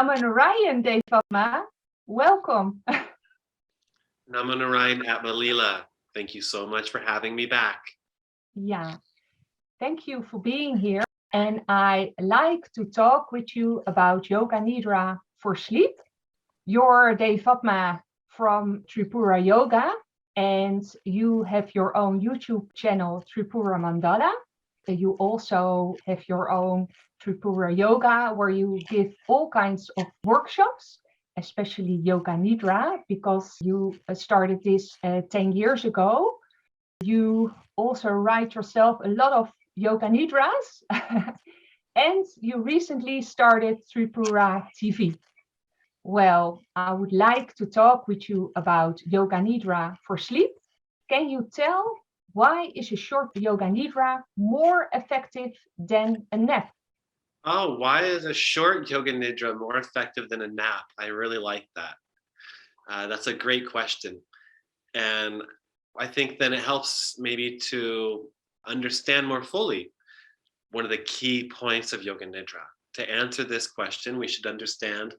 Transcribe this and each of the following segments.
Narayan, Devatma. Welcome. Narayan Atmalila. Thank you so much for having me back. Yeah, thank you for being here. And I like to talk with you about Yoga Nidra for sleep. You're Devatma from Tripura Yoga, and you have your own YouTube channel, Tripura Mandala. You also have your own Tripura Yoga, where you give all kinds of workshops, especially Yoga Nidra, because you started this 10 years ago. You also write yourself a lot of Yoga Nidras, and you recently started Tripura TV. Well, I would like to talk with you about Yoga Nidra for sleep. Can you tell why is a short Yoga Nidra more effective than a nap? Oh, why is a short Yoga Nidra more effective than a nap? I really like that. That's a great question. And I think then it helps maybe to understand more fully one of the key points of Yoga Nidra. To answer this question, we should understand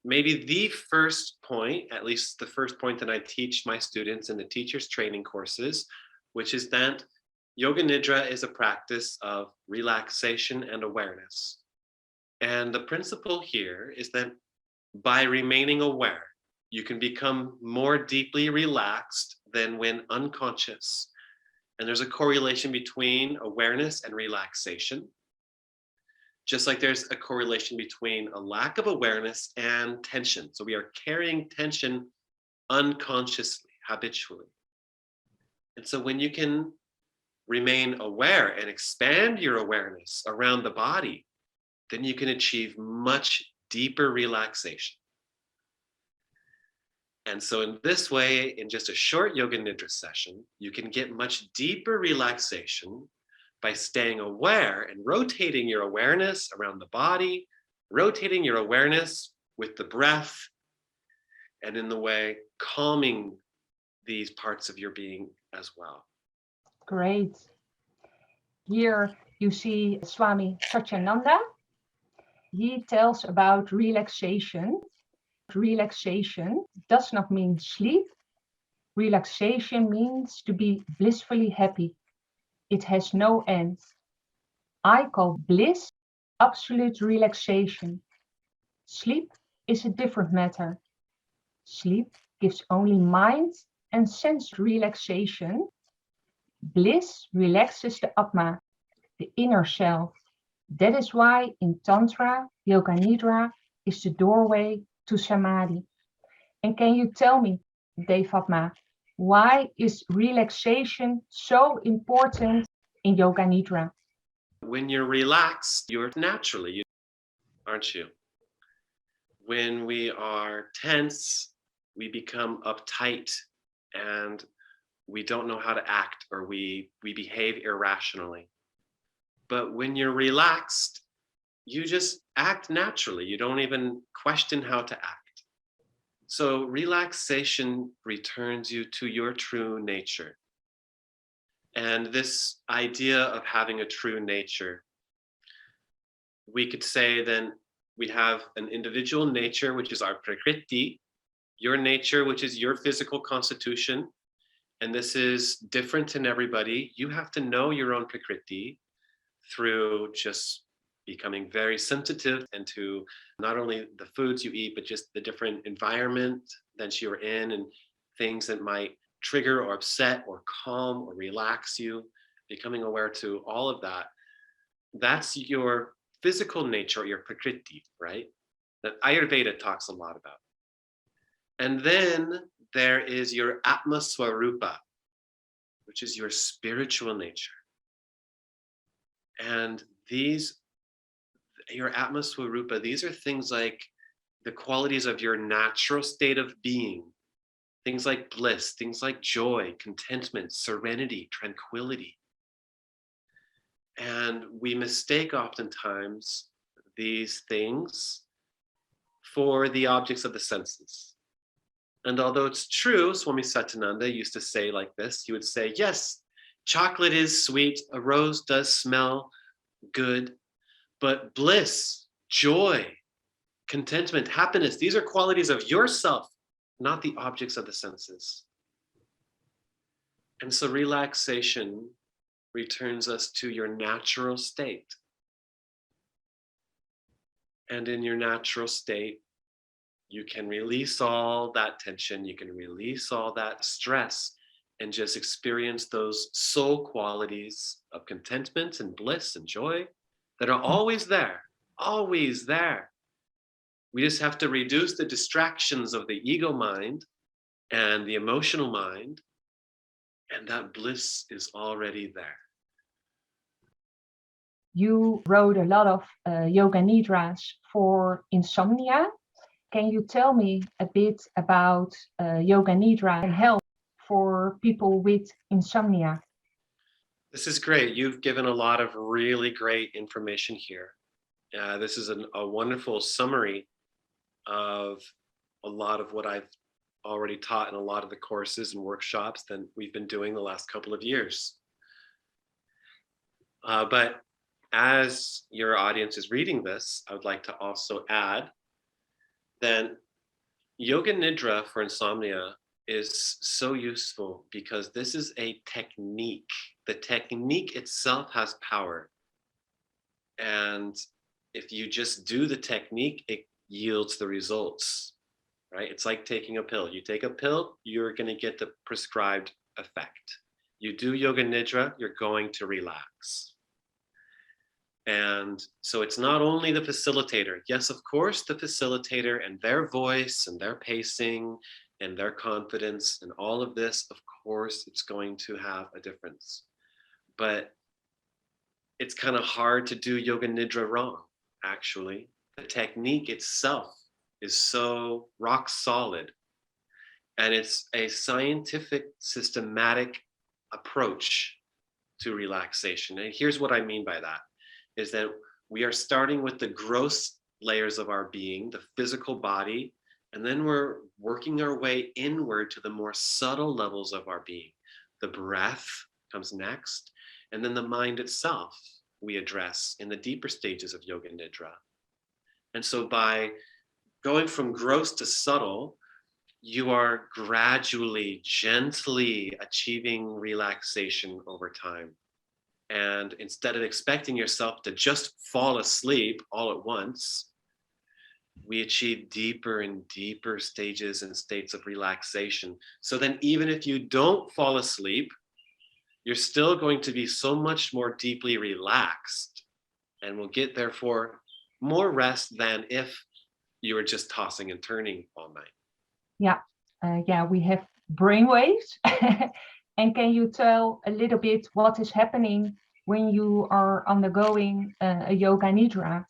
maybe the first point, at least the first point that I teach my students in the teacher's training courses, which is that Yoga Nidra is a practice of relaxation and awareness. And the principle here is that by remaining aware, you can become more deeply relaxed than when unconscious. And there's a correlation between awareness and relaxation, just like there's a correlation between a lack of awareness and tension. So we are carrying tension unconsciously, habitually. And so when you can remain aware and expand your awareness around the body, then you can achieve much deeper relaxation. And so in this way, in just a short Yoga Nidra session, you can get much deeper relaxation by staying aware and rotating your awareness around the body, rotating your awareness with the breath, and in the way calming these parts of your being as well. Great. Here you see Swami Satyananda. He tells about relaxation. Relaxation does not mean sleep. Relaxation means to be blissfully happy. It has no end. I call bliss absolute relaxation. Sleep is a different matter. Sleep gives only mind and sense relaxation. Bliss relaxes the Atma, the inner self. That is why in Tantra, Yoga Nidra is the doorway to Samadhi. And can you tell me, Devatma, why is relaxation so important in Yoga Nidra? When you're relaxed, you're naturally, aren't you? When we are tense, we become uptight and we don't know how to act, or we behave irrationally. But when you're relaxed, you just act naturally. You don't even question how to act. So relaxation returns you to your true nature. And this idea of having a true nature, we could say then we have an individual nature, which is our prakriti, your nature, which is your physical constitution. And this is different in everybody. You have to know your own prakriti through just becoming very sensitive and to not only the foods you eat, but just the different environment that you're in and things that might trigger or upset or calm or relax you, becoming aware to all of that. That's your physical nature, your prakriti, right? That Ayurveda talks a lot about. And then there is your Atma Swarupa, which is your spiritual nature. And your Atma Swarupa, these are things like the qualities of your natural state of being, things like bliss, things like joy, contentment, serenity, tranquility. And we mistake oftentimes these things for the objects of the senses. And although it's true, Swami Satyananda used to say like this, he would say, yes, chocolate is sweet, a rose does smell good, but bliss, joy, contentment, happiness. These are qualities of yourself, not the objects of the senses. And so relaxation returns us to your natural state. And in your natural state, you can release all that tension, you can release all that stress, and just experience those soul qualities of contentment and bliss and joy that are always there, always there. We just have to reduce the distractions of the ego mind and the emotional mind, and that bliss is already there. You wrote a lot of Yoga Nidras for insomnia. Can you tell me a bit about Yoga Nidra and help for people with insomnia? This is great. You've given a lot of really great information here. This is a wonderful summary of a lot of what I've already taught in a lot of the courses and workshops that we've been doing the last couple of years. But as your audience is reading this, I would like to also add that Yoga Nidra for insomnia is so useful because this is a technique. The technique itself has power. And if you just do the technique, it yields the results, right? It's like taking a pill. You take a pill, you're going to get the prescribed effect. You do Yoga Nidra, you're going to relax. And so it's not only the facilitator. Yes, of course, the facilitator and their voice and their pacing and their confidence and all of this, of course, it's going to have a difference. But it's kind of hard to do Yoga Nidra wrong, actually. The technique itself is so rock solid. And it's a scientific, systematic approach to relaxation. And here's what I mean by that, is that we are starting with the gross layers of our being, the physical body, and then we're working our way inward to the more subtle levels of our being. The breath comes next, and then the mind itself we address in the deeper stages of Yoga Nidra. And so by going from gross to subtle, you are gradually, gently achieving relaxation over time. And instead of expecting yourself to just fall asleep all at once, we achieve deeper and deeper stages and states of relaxation. So then even if you don't fall asleep, you're still going to be so much more deeply relaxed and will get therefore more rest than if you were just tossing and turning all night. Yeah, we have brainwaves. And can you tell a little bit what is happening when you are undergoing a Yoga Nidra?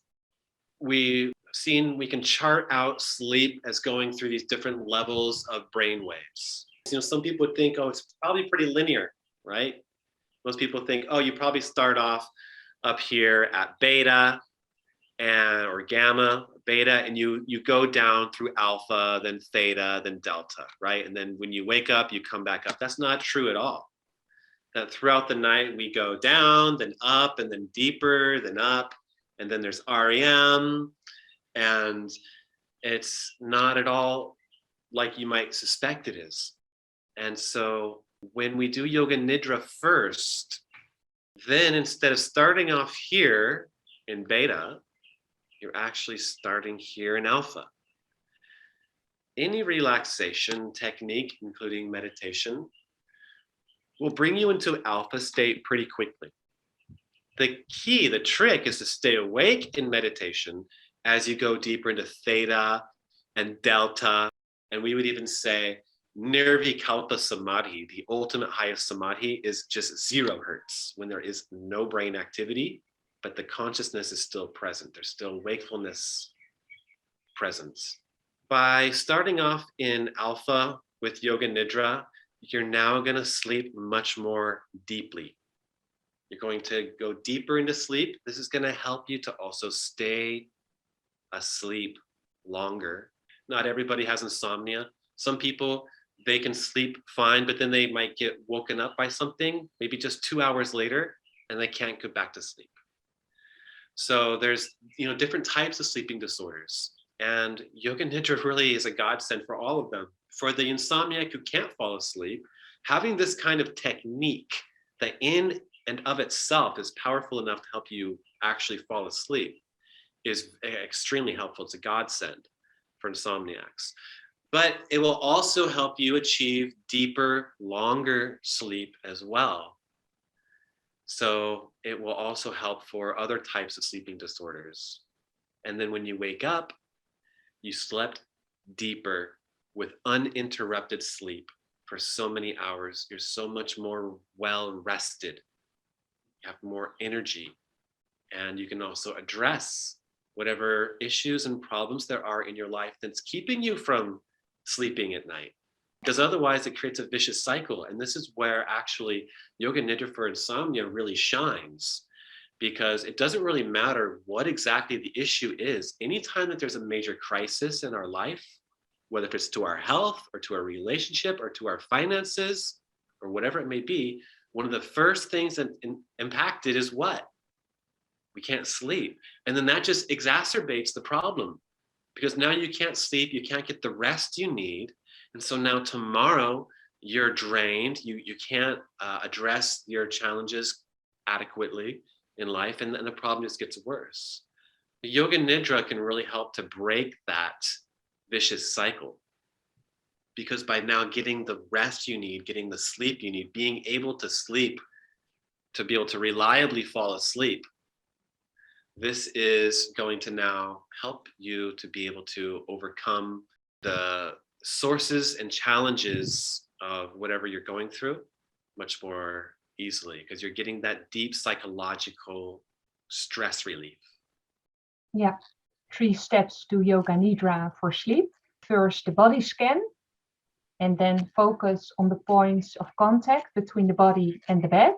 We've seen we can chart out sleep as going through these different levels of brain waves. You know, some people would think, oh, it's probably pretty linear, right? Most people think, oh, you probably start off up here at beta or gamma, beta, and you go down through alpha, then theta, then delta, right? And then when you wake up, you come back up. That's not true at all. That throughout the night, we go down, then up, and then deeper, then up, and then there's REM, and it's not at all like you might suspect it is. And so when we do Yoga Nidra first, then instead of starting off here in beta, you're actually starting here in alpha. Any relaxation technique, including meditation, will bring you into alpha state pretty quickly. The key, the trick is to stay awake in meditation as you go deeper into theta and delta. And we would even say Nirvikalpa Samadhi, the ultimate highest Samadhi, is just 0 hertz, when there is no brain activity, but the consciousness is still present. There's still wakefulness presence. By starting off in alpha with Yoga Nidra, you're now going to sleep much more deeply. You're going to go deeper into sleep. This is going to help you to also stay asleep longer. Not everybody has insomnia. Some people, they can sleep fine, but then they might get woken up by something, maybe just 2 hours later, and they can't go back to sleep. So there's, different types of sleeping disorders. And Yoga Nidra really is a godsend for all of them. For the insomniac who can't fall asleep, having this kind of technique that in and of itself is powerful enough to help you actually fall asleep is extremely helpful. It's a godsend for insomniacs. But it will also help you achieve deeper, longer sleep as well. So it will also help for other types of sleeping disorders. And then when you wake up, you slept deeper with uninterrupted sleep for so many hours. You're so much more well rested. You have more energy. And you can also address whatever issues and problems there are in your life that's keeping you from sleeping at night. Because otherwise it creates a vicious cycle. And this is where actually Yoga Nidra for insomnia really shines, because it doesn't really matter what exactly the issue is. Anytime that there's a major crisis in our life, whether it's to our health or to our relationship or to our finances or whatever it may be, one of the first things that impacted is what? We can't sleep. And then that just exacerbates the problem, because now you can't sleep, you can't get the rest you need. And so now tomorrow you're drained, you can't address your challenges adequately in life, and the problem just gets worse. Yoga Nidra can really help to break that vicious cycle, because by now getting the rest you need, getting the sleep you need, being able to sleep, to be able to reliably fall asleep, this is going to now help you to be able to overcome the sources and challenges of whatever you're going through much more easily, because you're getting that deep psychological stress relief. Yeah, 3 steps to Yoga Nidra for sleep. First, the body scan, and then focus on the points of contact between the body and the bed.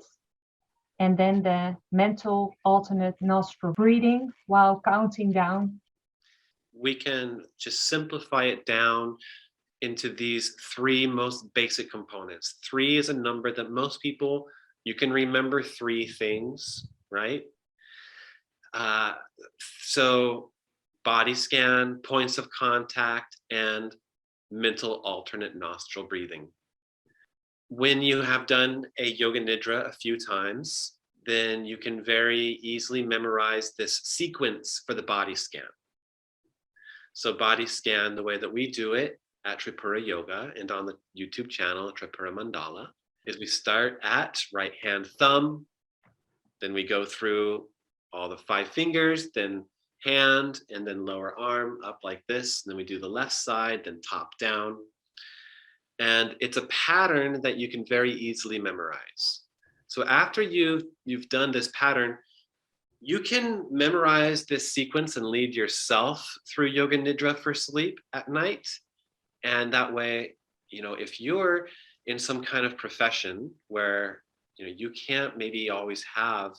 And then the mental alternate nostril breathing while counting down. We can just simplify it down into these 3 most basic components. 3 is a number that most people, you can remember 3 things, right? So body scan, points of contact, and mental alternate nostril breathing. When you have done a Yoga Nidra a few times, then you can very easily memorize this sequence for the body scan. So body scan, the way that we do it at Tripura Yoga and on the YouTube channel, Tripura Mandala, is we start at right hand thumb, then we go through all the 5 fingers, then hand, and then lower arm up like this. And then we do the left side, then top down. And it's a pattern that you can very easily memorize. So after you've done this pattern, you can memorize this sequence and lead yourself through Yoga Nidra for sleep at night. And that way, if you're in some kind of profession where, you can't maybe always have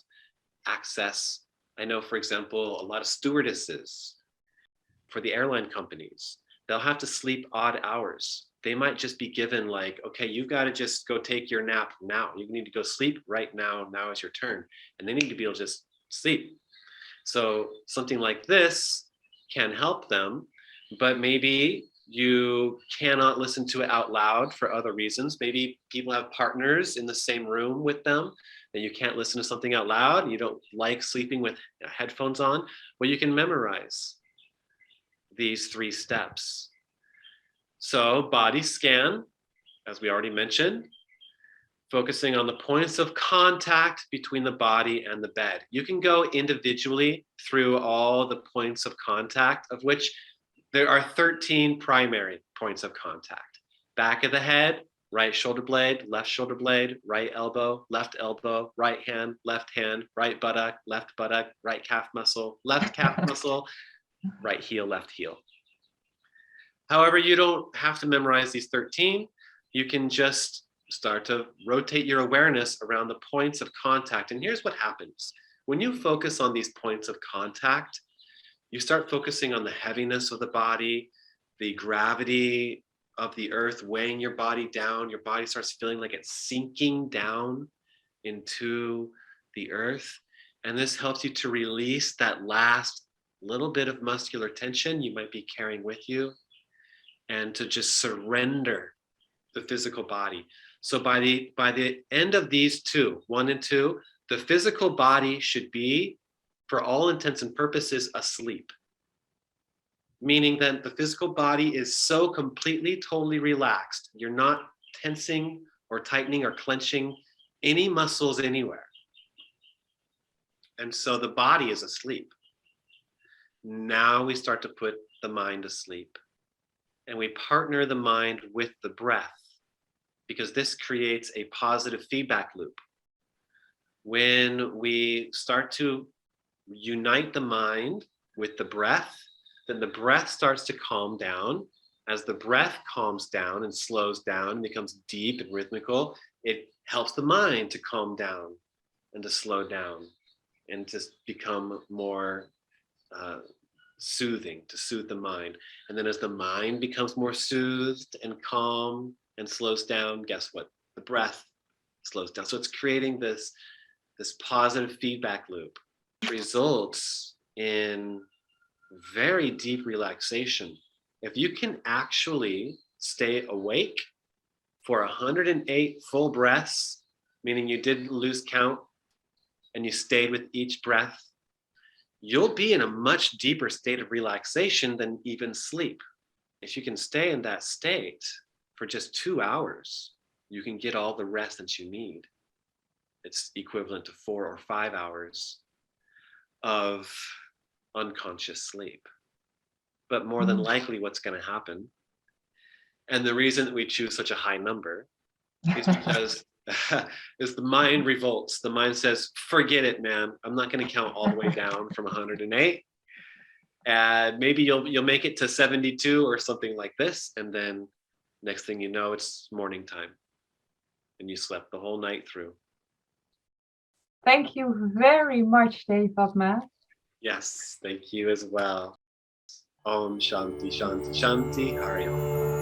access. I know, for example, a lot of stewardesses for the airline companies, they'll have to sleep odd hours. They might just be given like, okay, you've got to just go take your nap now. You need to go sleep right now. Now is your turn. And they need to be able to just sleep. So something like this can help them, but maybe you cannot listen to it out loud for other reasons. Maybe people have partners in the same room with them and you can't listen to something out loud. You don't like sleeping with headphones on. Well, you can memorize these 3 steps. So body scan, as we already mentioned, focusing on the points of contact between the body and the bed. You can go individually through all the points of contact, of which there are 13 primary points of contact. Back of the head, right shoulder blade, right elbow, right hand, right buttock, right calf muscle, left calf muscle, right heel, left heel. However, you don't have to memorize these 13. You can just start to rotate your awareness around the points of contact. And here's what happens. When you focus on these points of contact, you start focusing on the heaviness of the body, the gravity of the earth weighing your body down. Your body starts feeling like it's sinking down into the earth. And this helps you to release that last little bit of muscular tension you might be carrying with you, and to just surrender the physical body. So by the end of these two, 1 and 2, the physical body should be, for all intents and purposes, asleep. Meaning that the physical body is so completely, totally relaxed. You're not tensing or tightening or clenching any muscles anywhere. And so the body is asleep. Now we start to put the mind asleep. And we partner the mind with the breath, because this creates a positive feedback loop. When we start to unite the mind with the breath, then the breath starts to calm down. As the breath calms down and slows down and becomes deep and rhythmical, it helps the mind to calm down and to slow down and to become more soothing, to soothe the mind. And then as the mind becomes more soothed and calm and slows down, guess what? The breath slows down. So it's creating this positive feedback loop. It results in very deep relaxation. If you can actually stay awake for 108 full breaths, meaning you didn't lose count and you stayed with each breath, you'll be in a much deeper state of relaxation than even sleep. If you can stay in that state for just 2 hours, you can get all the rest that you need. It's equivalent to 4 or 5 hours of unconscious sleep. But more than likely what's going to happen, and the reason that we choose such a high number is because is the mind revolts. The mind says, forget it, man. I'm not going to count all the way down from 108. And maybe you'll make it to 72 or something like this. And then next thing you know, it's morning time and you slept the whole night through. Thank you very much, Devatma. Yes, thank you as well. Om Shanti Shanti Shanti Hari Om.